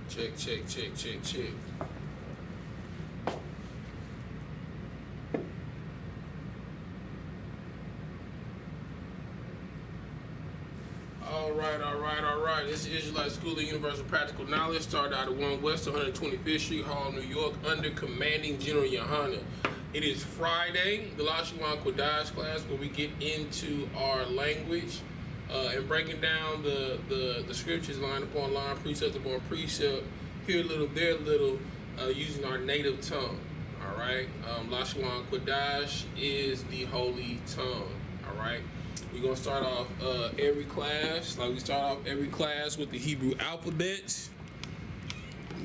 Check, check, check, check, check. All right. This is Israelite School of Universal Practical Knowledge. Started out at 1 West 125th Street, Hall, New York, under Commanding General Yohana. It is Friday, the Lashawan Qadash class, where we get into our language and breaking down the scriptures line upon line, precept upon precept, here a little, there a little, using our native tongue. All right. Lashawan Qadash is the holy tongue. All right. We're going to start off every class, like we start off every class, with the Hebrew alphabet.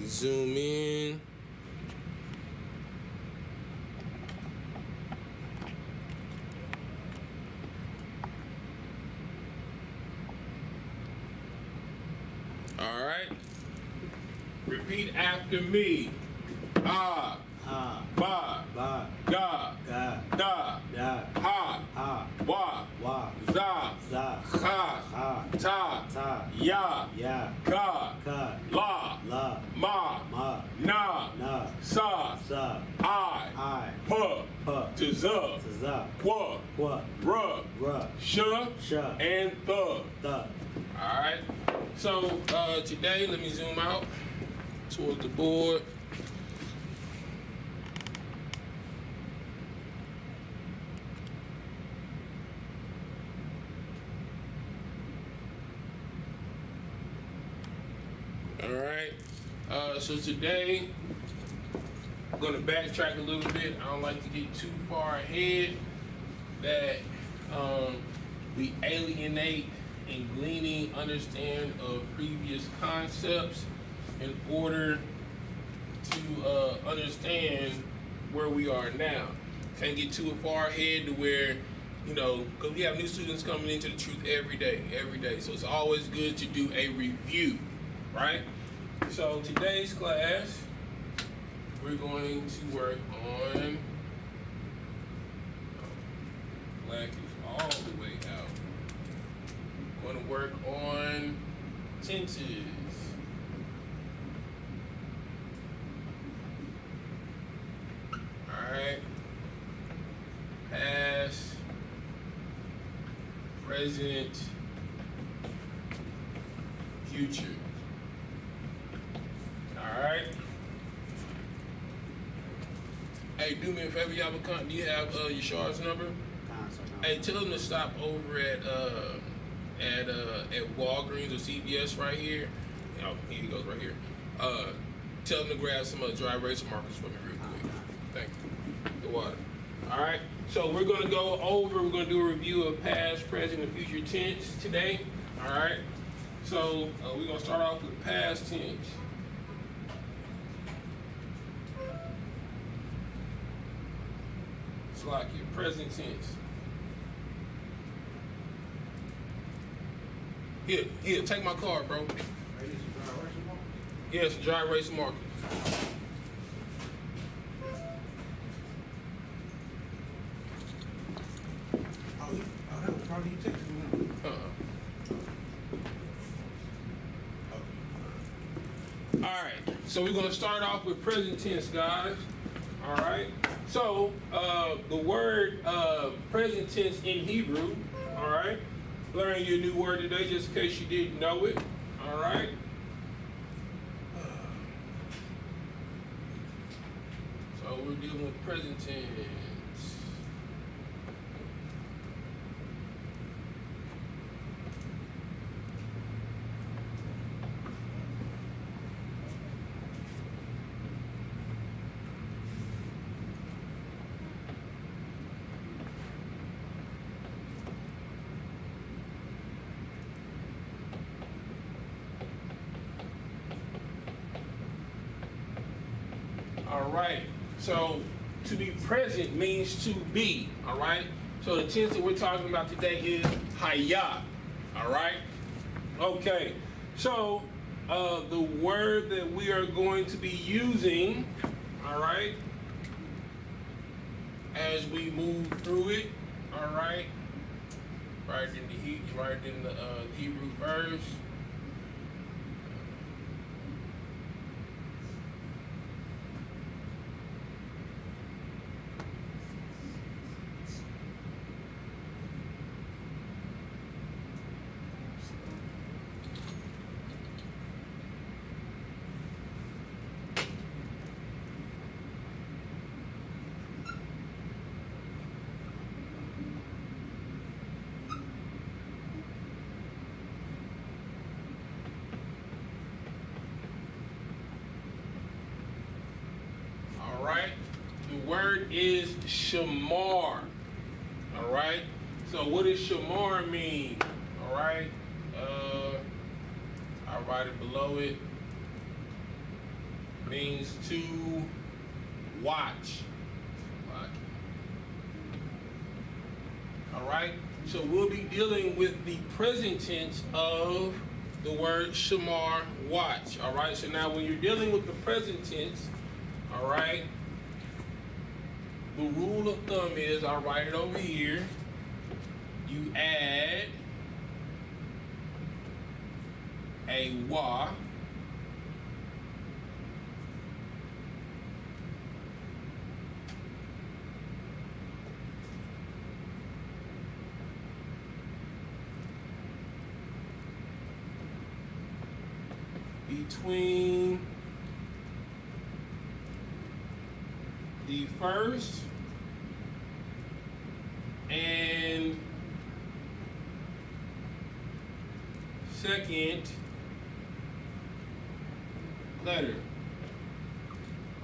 Zoom in. All right. Repeat after me. Ah. Ba. Ga. Da. Ha. Wa. Za. Cha. Ta. Ya. Ka. La. Ma. Na. Sa. I. Pa. To za. Qua. Ra. Sh. And the. Alright. So today, let me zoom out towards the board. Alright, so today I'm going to backtrack a little bit. I don't like to get too far ahead that we alienate and gleaning understand of previous concepts in order to understand where we are now. Can't get too far ahead to where, you know, because we have new students coming into the truth every day. So it's always good to do a review. Right? So today's class, we're going to work on, black is all the way out. We're going to work on tenses. Alright. Past, present, future. Alright. Hey, do me a favor, y'all. Do you have Yeshar's number? Hey, tell them to stop over at Walgreens or CVS right here. Oh, here he goes right here. Tell them to grab some dry erase markers for me real quick. Thank you. The water. Alright. So we're gonna we're gonna do a review of past, present, and future tense today. Alright. So we're gonna start off with past tense. It's like your present tense. Here, take my card, bro. Yes, dry erase marker. That was probably you texting me. All right, so we're gonna start off with present tense, guys. All right. So the word present tense in Hebrew. All right. Learning your new word today, just in case you didn't know it. All right. So we're dealing with present tense. All right, so to be present means to be, all right? So the tense that we're talking about today is haya, all right? Okay, so the word that we are going to be using, all right, as we move through it, all right, right in the Hebrew verse. is shamar. All right. So what does shamar mean? All right. I'll write it below it. Means to watch. All right. So we'll be dealing with the present tense of the word shamar, watch. All right. So now when you're dealing with the present tense, all right, the rule of thumb is, I'll write it over here, you add a wa between the first and second letter.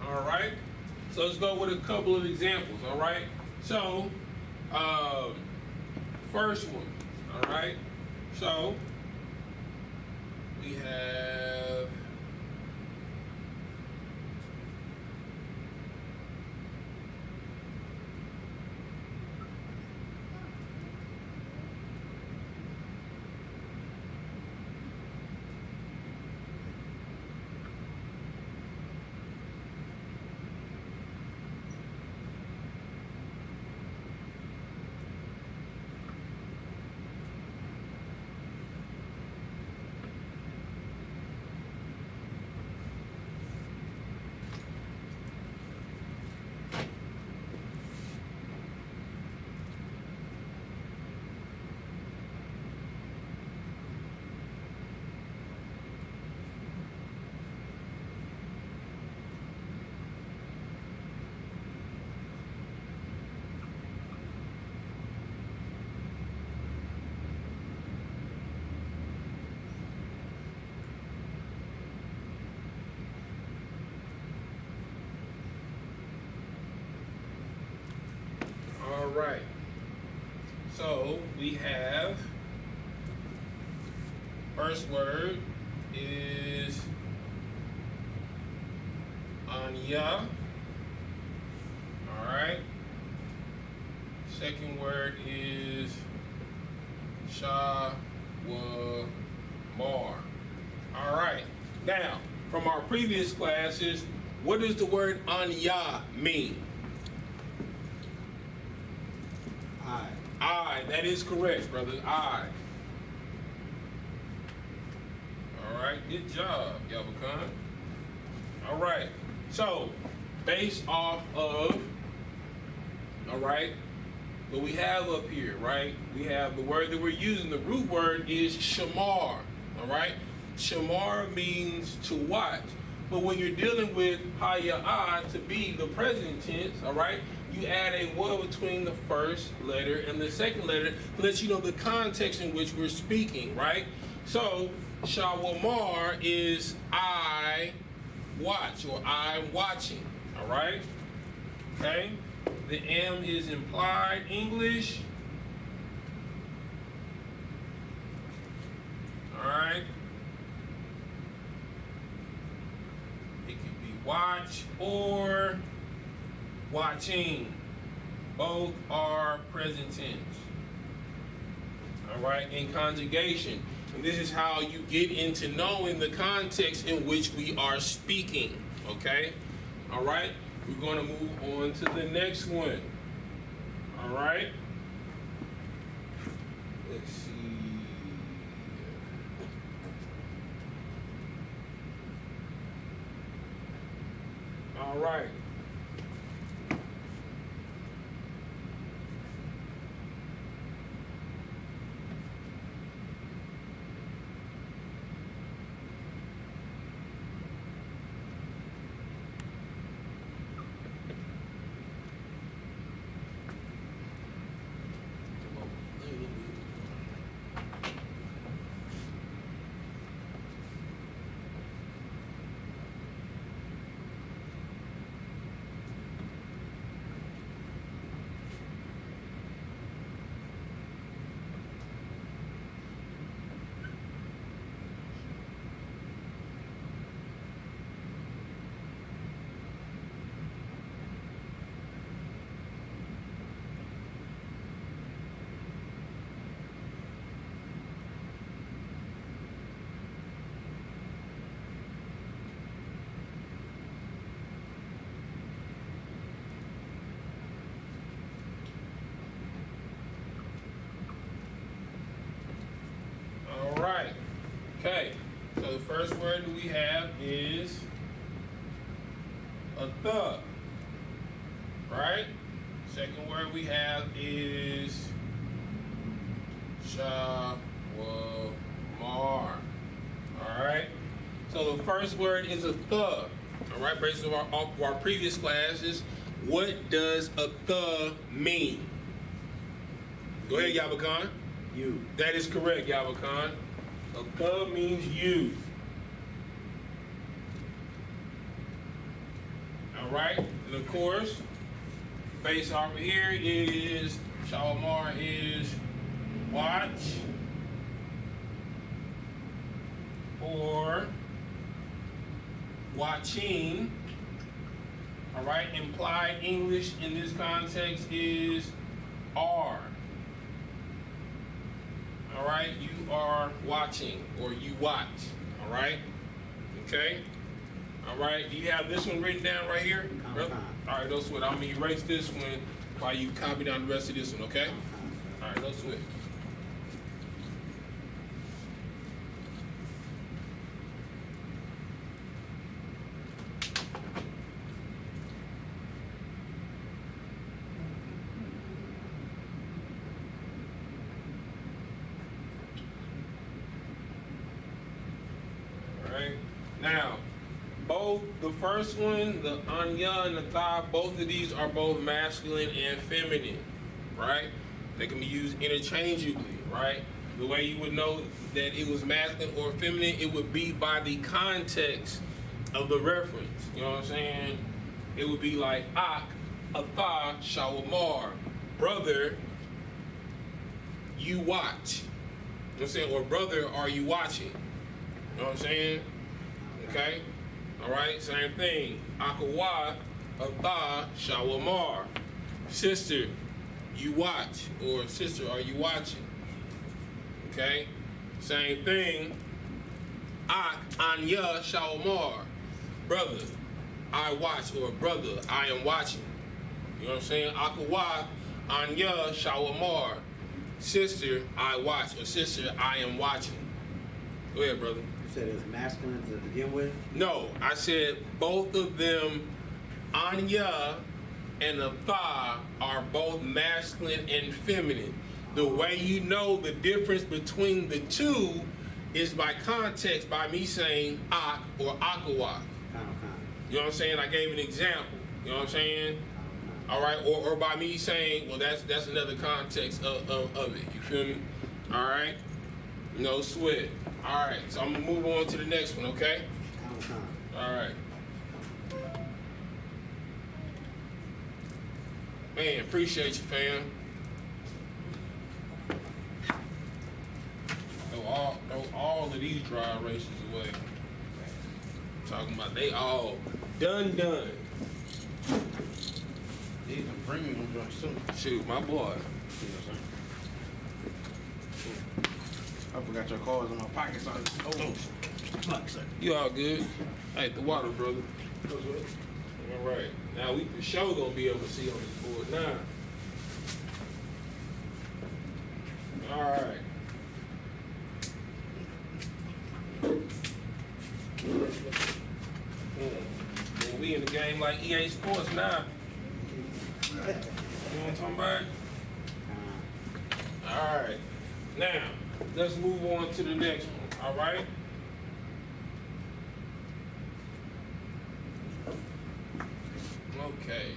All right. So let's go with a couple of examples. All right. So, first one. All right. So we have all right. So we have first word is anya. All right. Second word is shawamar. All right. Now, from our previous classes, what does the word anya mean? I. That is correct, brothers. I. All right. Good job, Yabakan. All right. So, based off of, all right, what we have up here, right? We have the word that we're using. The root word is shamar. All right. Shamar means to watch. But when you're dealing with haya'ah, to be the present tense, all right, you add a wa between the first letter and the second letter to let you know the context in which we're speaking, right? So, shawamar is I watch, or I'm watching, all right? Okay? The M is implied English. All right? It could be watch or watching. Both are present tense. All right, in conjugation. And this is how you get into knowing the context in which we are speaking. Okay? All right? We're going to move on to the next one. All right? Let's see. All right. first word that we have is a thug, right? Second word we have is shawamar. All right. So the first word is a thug. All right. Based on our previous classes, what does a thug mean? Go ahead, Yabakan. You. That is correct, Yabakan. A thug means you. All right. And of course, base over here is shawamar is watch or watching. All right. Implied English in this context is are. All right. You are watching or you watch. All right. Okay. All right. Do you have this one written down right here? All right. No sweat. I'm gonna erase this one while you copy down the rest of this one. Okay. All right. No sweat. Now, both the first one, the anya and the tha, both of these are both masculine and feminine, right? They can be used interchangeably, right? The way you would know that it was masculine or feminine, it would be by the context of the reference. You know what I'm saying? It would be like ak, atha, shawamar, brother, you watch. You know what I'm saying? Or brother, are you watching? You know what I'm saying? Okay? Alright, same thing. Akawa, atha, shawamar. Sister, you watch. Or sister, are you watching? Okay? Same thing. Ak, anya, shawamar. Brother, I watch. Or brother, I am watching. You know what I'm saying? Akawa, anya, shawamar. Sister, I watch. Or sister, I am watching. Go ahead, brother. Said it's masculine to begin with? No, I said both of them, anya and atha, are both masculine and feminine. The way you know the difference between the two is by context, by me saying ak or akawa. You know what I'm saying? I gave an example. You know what I'm saying? All right, or by me saying, well, that's another context of it. You feel me? All right. No sweat. All right, so I'm gonna move on to the next one, okay? All right. Man, appreciate you, fam. Throw all of these dry erasers away. Talking about they all done. These are premium joints too. Shoot, my boy. I forgot your cards in my pockets. You all good? Hey, the water, brother. All right. Now we for sure gonna be able to see on this board now. All right. Man, we in the game like EA Sports now. You know what I'm talking about? All right. Now, let's move on to the next one. All right? Okay.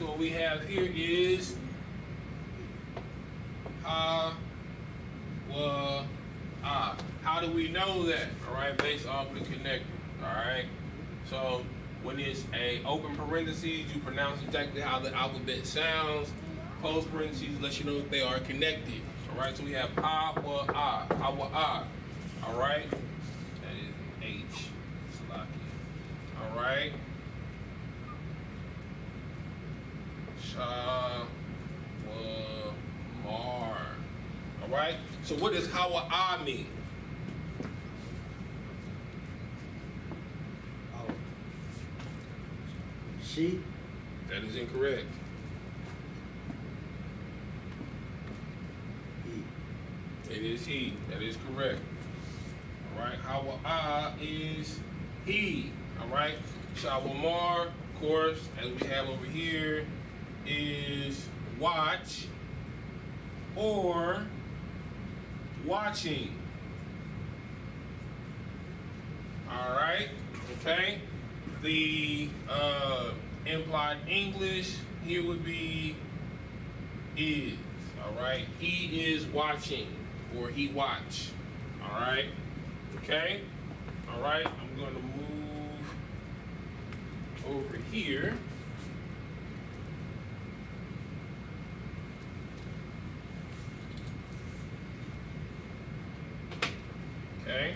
So what we have here is ha, wa, ah. How do we know that? All right, based off the connector. All right. So when it's a open parentheses, you pronounce exactly how the alphabet sounds. Close parentheses lets you know if they are connected. All right. So we have ha, wa, ah, ha, wa, ah. All right. That is an H. Slocky. All right. Sha, wa, mar. All right. So what does ha, wa, ah mean? She. That is incorrect. He. It is he. That is correct. All right. Hawa is he. All right. Shawamar, of course, as we have over here, is watch or watching. All right. Okay. The implied English here would be is. All right. He is watching or he watch. All right. Okay. All right. I'm going to move over here. Okay.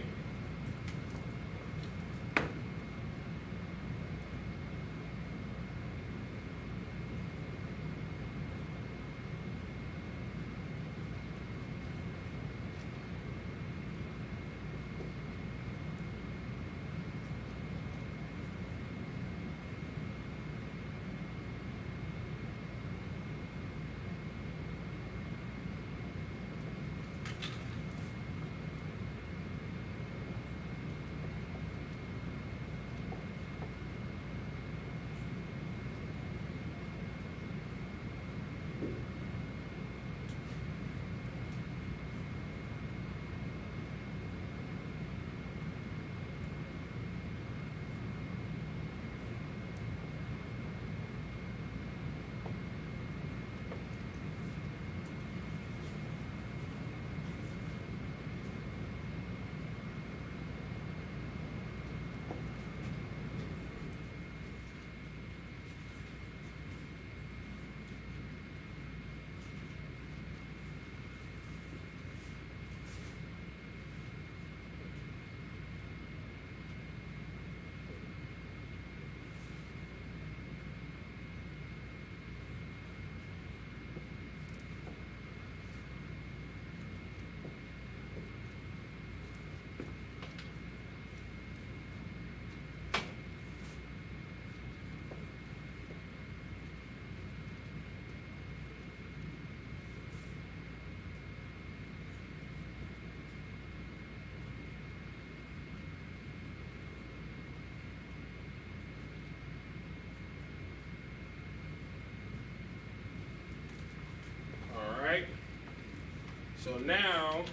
So now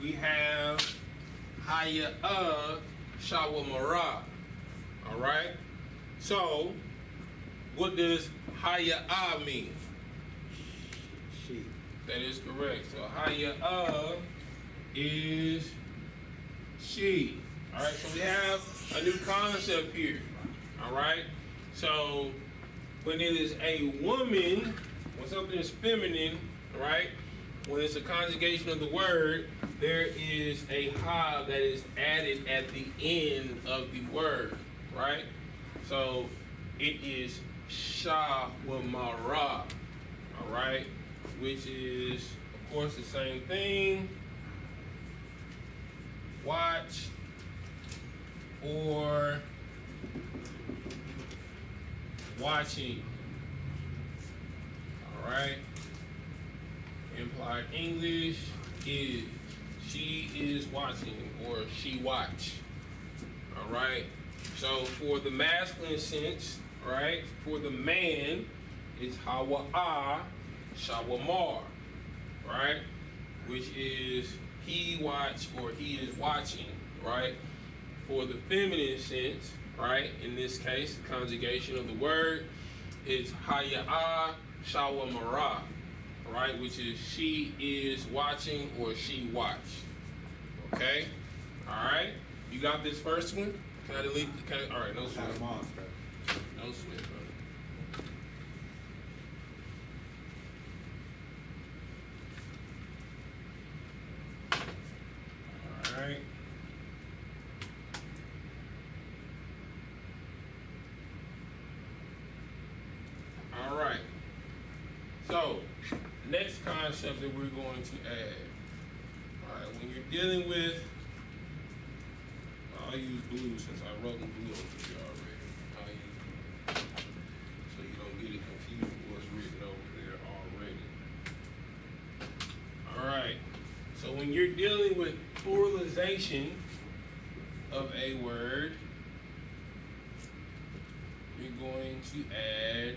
we have Haya Shawamara. All right. So what does Haya mean? She. That is correct. So Haya is she. All right. So we have a new concept here. All right. So when it is a woman, when something is feminine, right? When it's a conjugation of the word, there is a ha that is added at the end of the word, right? So it is shawamara, all right? Which is, of course, the same thing. Watch or watching, all right? Implied English is she is watching or she watch. All right. So for the masculine sense, right? For the man, it's hawa'a shawamar, right? Which is he watch or he is watching, right? For the feminine sense, right? In this case, the conjugation of the word is Haya'a Shawamara, right? Which is she is watching or she watched. Okay? Alright? You got this first one? Can I delete? Alright, no sweat. No sweat, brother. Alright. Alright. So, next concept that we're going to add. Alright, when you're dealing with, I'll use blue since I wrote in blue over here already. I'll use blue. So you don't get it confused with what's written over there already. Alright. So when you're dealing with pluralization of a word, you're going to add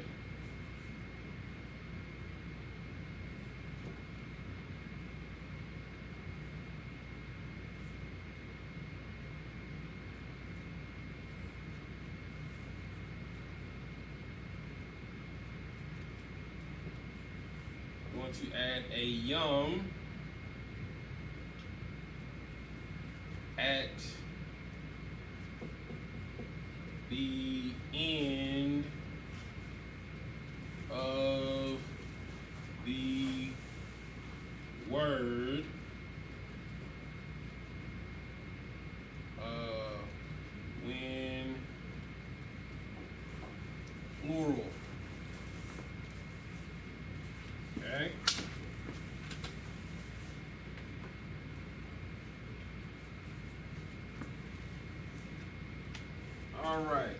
a yum at the end of the word when plural. Okay? All right.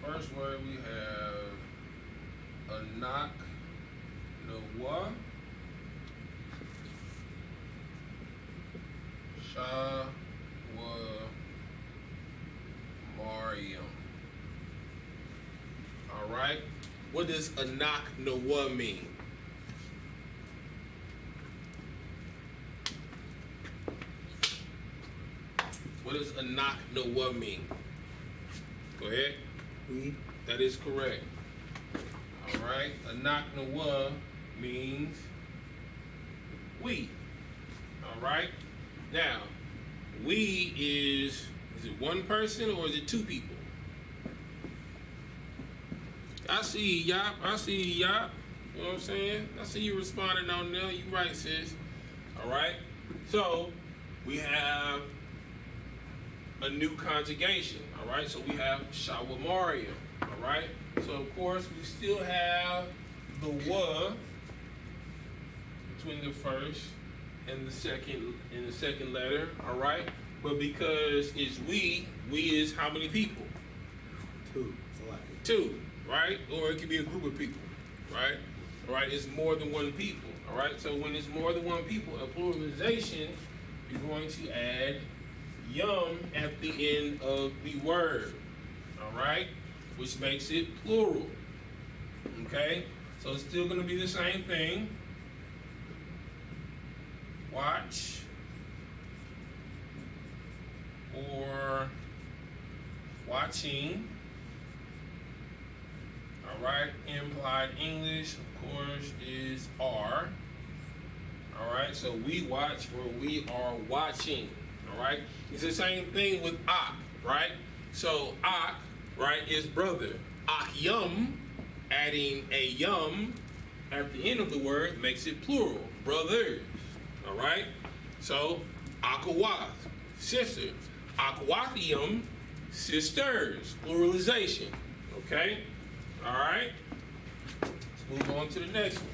First word we have Anak Noah Shah Mariam. Alright? What does Anak Noah mean? What does Anak Noah mean? Go ahead. We. That is correct. Alright? Anak Noah means we. Alright? Now, we is it one person or is it two people? I see Yop. I see Yop. You know what I'm saying? I see you responding on there. You right, sis. Alright? So, we have a new conjugation. Alright? So we have Shawamariam. Alright? So of course we still have the wa between the first and the second letter. Alright? But because it's we is how many people? Two. Two, right? Or it could be a group of people, right? Right? It's more than one people. All right, so when it's more than one people, a pluralization, you're going to add yum at the end of the word. All right, which makes it plural. Okay, so it's still going to be the same thing. Watch or watching. All right, implied English, of course, is are. All right, so we watch or we are watching. All right, it's the same thing with ak, right? So ak, right, is brother. Ak yum, adding a yum at the end of the word makes it plural, brothers. All right, so akawath, sister. Akwathium, sisters, pluralization. Okay, all right. Let's move on to the next one.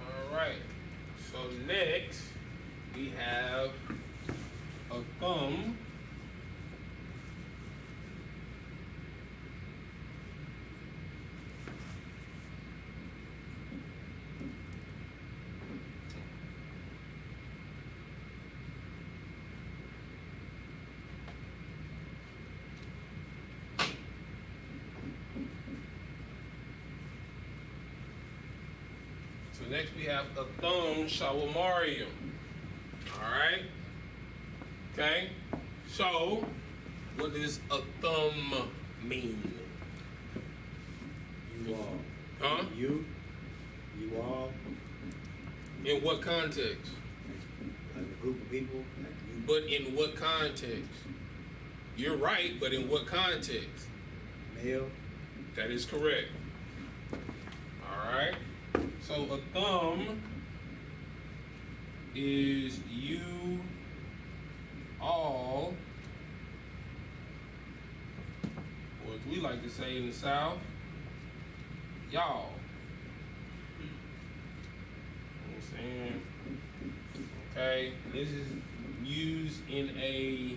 All right. All right. So next we have a thumb. So next we have a thumb shawamarium. All right. Okay. So what does a thumb mean? You all. Huh? You all. In what context? Like a group of people. Like you. But in what context? You're right, but in what context? Male. That is correct. All right. So a thumb is you all, or as we like to say in the South, y'all. You know what I'm saying? Okay, this is used in a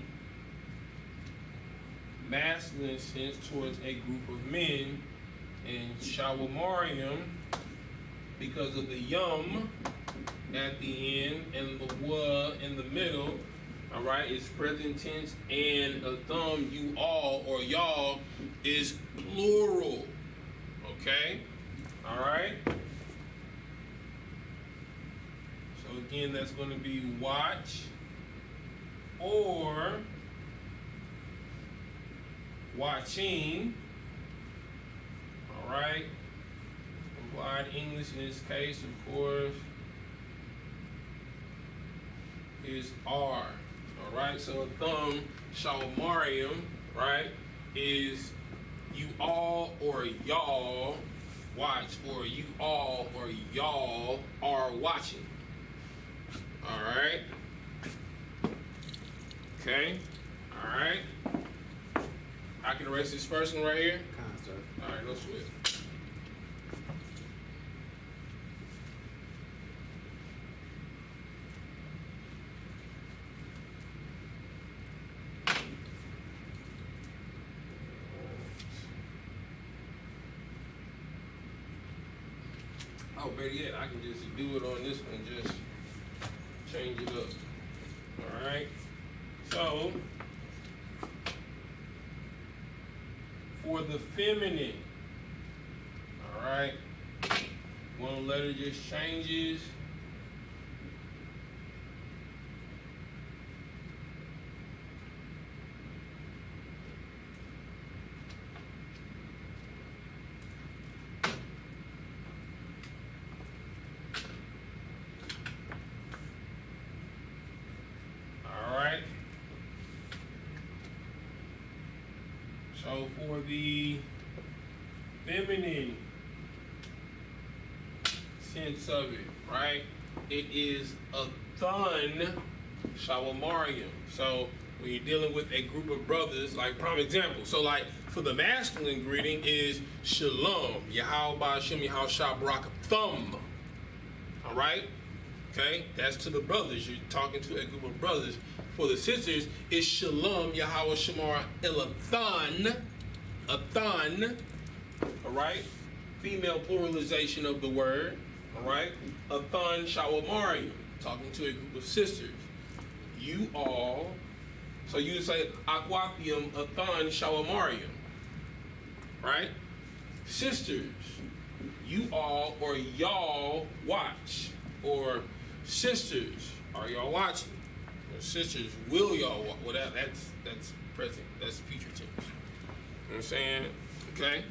masculine sense towards a group of men, and shawamarium, because of the yum at the end and the wa in the middle, all right, it's present tense, and a thumb, you all or y'all, is plural. Okay, all right. So again, that's going to be watch or watching. All right. Applied English in this case, of course, is R. Alright, so a thumb, Shawamarium, right, is you all or y'all watch, or you all or y'all are watching. Alright? Okay? Alright? I can erase this first one right here. Alright, no sweat. Oh, better yet, I can just do it on this one, just change it up. Alright? So, for the feminine, alright, one letter just changes. Alright. So for the feminine sense of it, right? It is a thun shawamarium. So when you're dealing with a group of brothers, like prime example. So like for the masculine greeting is shalom, Yahweh Ba'ashem Yahweh Shabrak thumb. Alright? Okay? That's to the brothers. You're talking to a group of brothers. For the sisters, it's shalom Yahweh Shamar Elathan. A thun. Alright? Female pluralization of the word. Alright? A thun shawamarium. Talking to a group of sisters. You all. So you say aquathium a thun shawamarium. Right? Sisters. You all or y'all watch. Or sisters, are y'all watching? Or sisters, will y'all watch? Well, that's present. That's future tense. You know what I'm saying? Okay?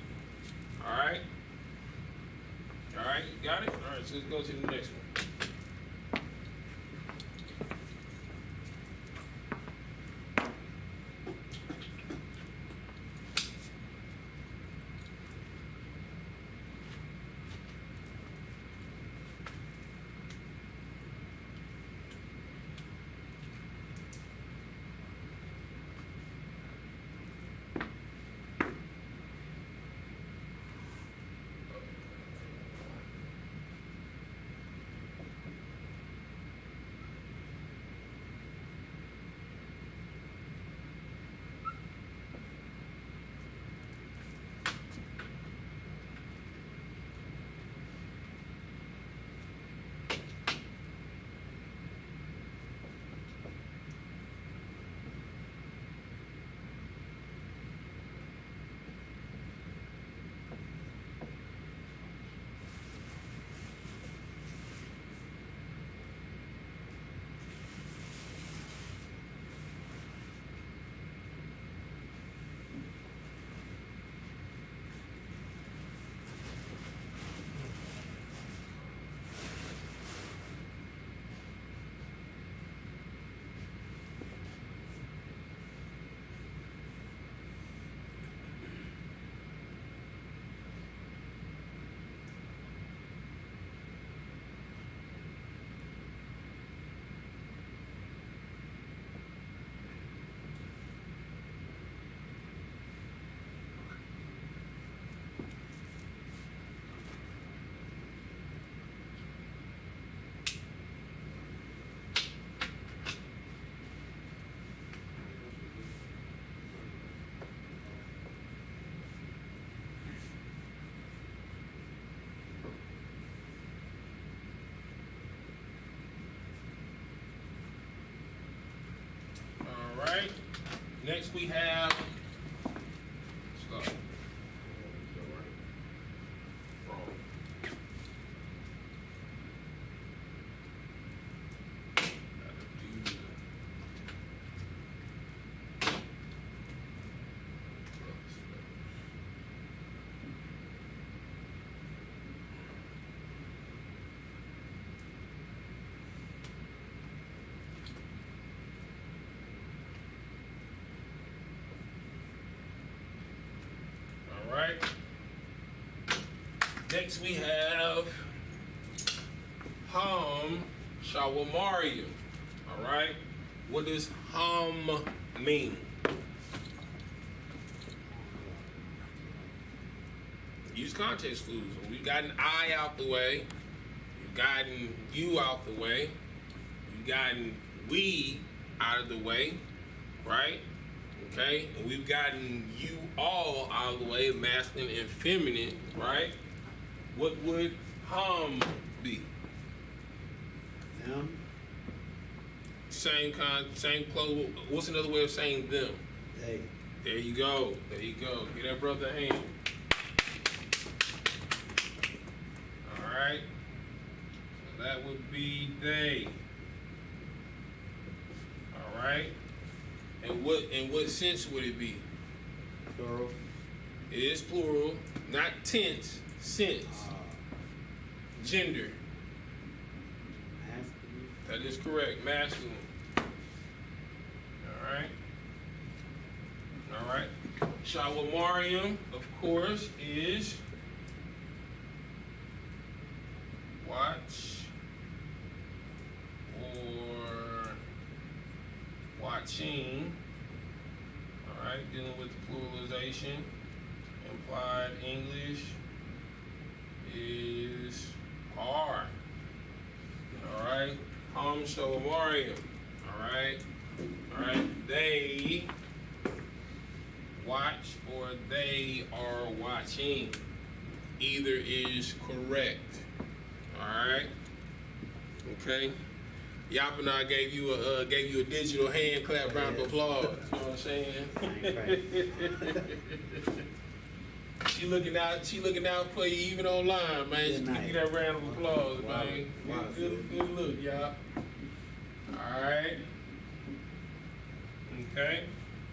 Alright? Alright, you got it? Alright, so let's go to the next one. Alright. Next we have stop. Wrong. right. Next we have Shawamarium. All right. What does mean? Use context clues. We've gotten I out the way. We've gotten you out the way. We've gotten we out of the way, right? Okay? And we've gotten you all out of the way, masculine and feminine, right? What would be? Them. Same clothes. What's another way of saying them? They. There you go. There you go. Give that brother a hand. All right. So that would be they. All right. And what sense would it be? Plural. It is plural, not tense. Sense. Gender. Masculine. That is correct. Masculine. All right. All right. Shawamarium, of course, is watch or watching. All right. Dealing with the pluralization. Implied English is are. All right. Shawamarium. All right. All right. They watch or they are watching. Either is correct. All right. Okay. Yap and I gave you a digital hand clap round of applause. You know what I'm saying? She looking out for you even online, man. She give you that round of applause, man. Good look, y'all. Alright. Okay.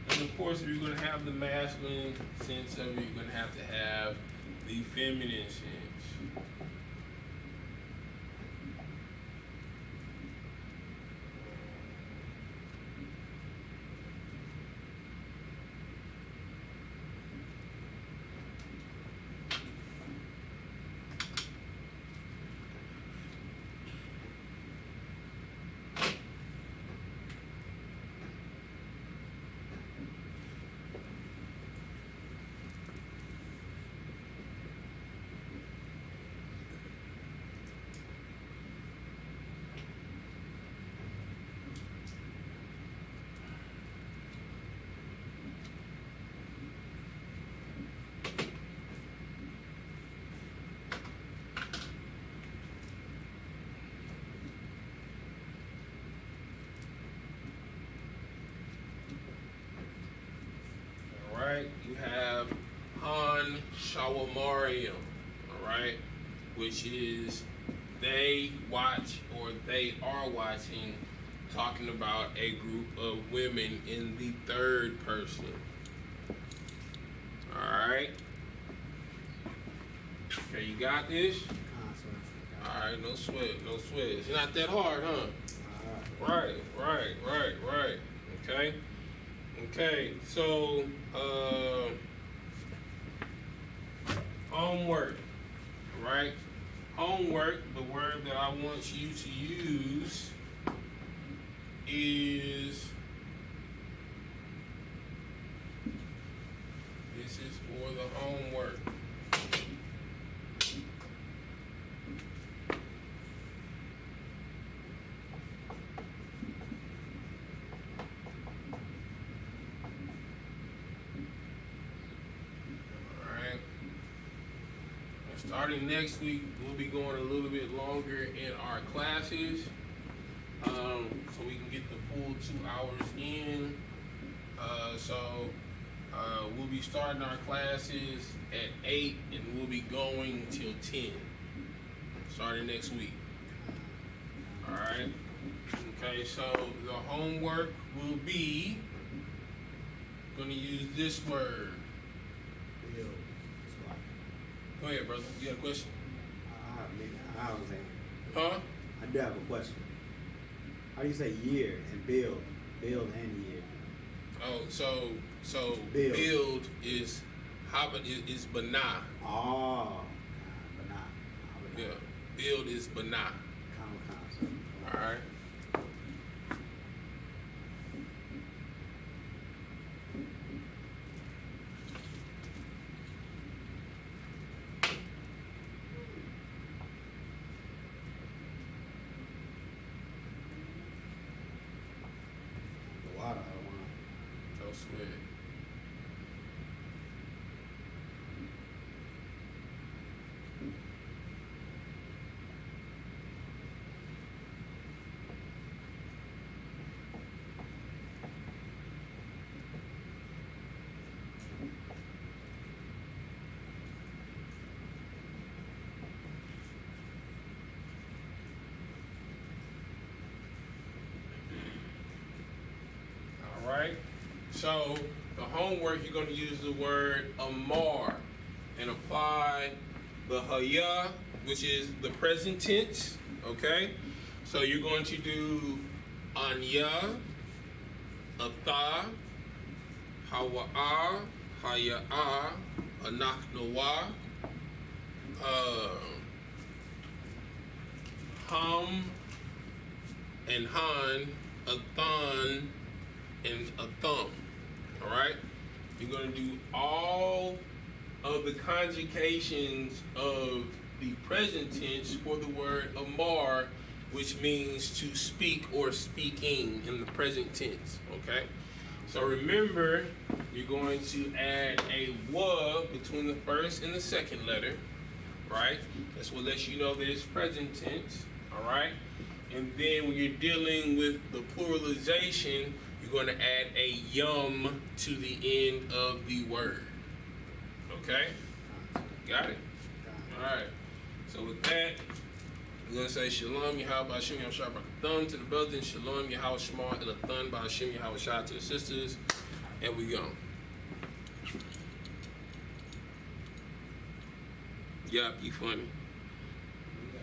And of course, if you're gonna have the masculine sense of it, you're gonna have to have the feminine sense. You have Shawamarium, all right, which is they watch or they are watching, talking about a group of women in the third person. All right. Okay, you got this? All right, no sweat. It's not that hard, huh? Right. Okay, so homework, right? Homework, the word that I want you to use is, this is for the homework. Starting next week, we'll be going a little bit longer in our classes, so we can get the full 2 hours in. We'll be starting our classes at 8, and we'll be going till 10, starting next week. All right. Okay. So the homework will be going to use this word. Go ahead, brother. You got a question? I was saying. Huh? I do have a question. How do you say year and build? Build and year. Oh, so Build. build is Haba is Bana. Oh. But not. Yeah. Build is Bana. Common concept. Alright. The water, I don't want Don't sweat it. Alright, so the homework, you're going to use the word amar and apply the haya, which is the present tense, okay? So you're going to do anya, ata, hawa'a, haya'a, anaknawa, ham, and han, athan, and a thumb. All right, you're going to do all of the conjugations of the present tense for the word amar, which means to speak or speaking in the present tense. Okay, so remember, you're going to add a wa between the first and the second letter. Right, that's what lets you know that it's present tense. All right, and then when you're dealing with the pluralization, you're going to add a yum to the end of the word. Okay? Got it? All right. So with that, we're going to say Shalom Yahweh B'Hashem Yahweh Thumb to the brothers, and Shalom Yahweh Shema Thun B'Hashem Yahweh Shah to the sisters. And we go. Yup, you funny.